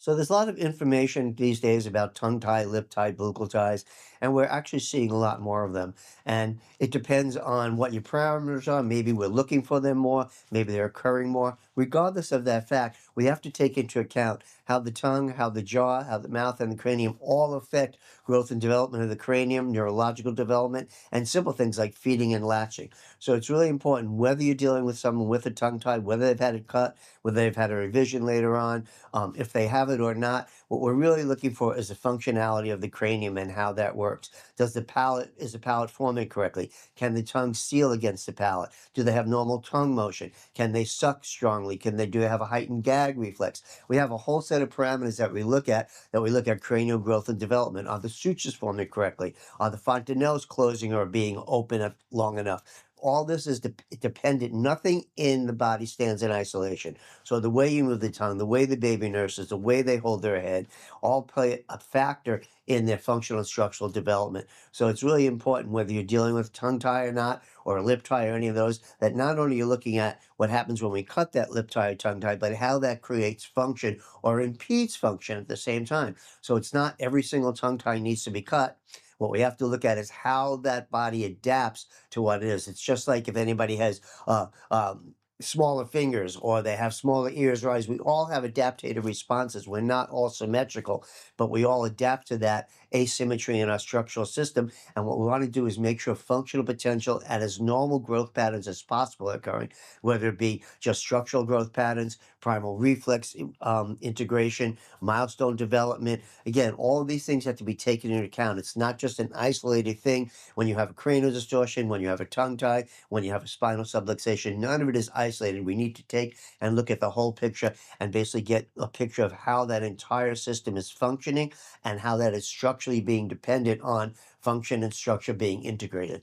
So there's a lot of information these days about tongue tie, lip tie, buccal ties, and we're actually seeing a lot more of them. And it depends on what your parameters are. Maybe we're looking for them more, maybe they're occurring more. Regardless of that fact, we have to take into account how the tongue, how the jaw, how the mouth, and the cranium all affect growth and development of the cranium, neurological development, and simple things like feeding and latching. So it's really important whether you're dealing with someone with a tongue tie, whether they've had it cut, whether they've had a revision later on, if they have it or not. What we're really looking for is the functionality of the cranium and how that works. Is the palate forming correctly? Can the tongue seal against the palate? Do they have normal tongue motion? Can they suck strongly? Do they have a heightened gag reflex? We have a whole set of parameters that we look at cranial growth and development. Are the sutures forming correctly? Are the fontanelles closing or being open up long enough? All this is dependent. Nothing in the body stands in isolation. So the way you move the tongue, the way the baby nurses, the way they hold their head, all play a factor in their functional and structural development. So it's really important whether you're dealing with tongue tie or not, or a lip tie or any of those, that not only you're looking at what happens when we cut that lip tie or tongue tie, but how that creates function or impedes function at the same time. So it's not every single tongue tie needs to be cut. What we have to look at is how that body adapts to what it is. It's just like if anybody has smaller fingers or they have smaller ears or eyes. We all have adaptive responses. We're not all symmetrical, but we all adapt to that asymmetry in our structural system. And what we want to do is make sure functional potential and as normal growth patterns as possible are occurring, whether it be just structural growth patterns, primal reflex integration, milestone development. Again, all of these things have to be taken into account. It's not just an isolated thing when you have a cranial distortion, when you have a tongue tie, when you have a spinal subluxation. None of it is isolated. We need to take and look at the whole picture and basically get a picture of how that entire system is functioning and how that is structurally being dependent on function and structure being integrated.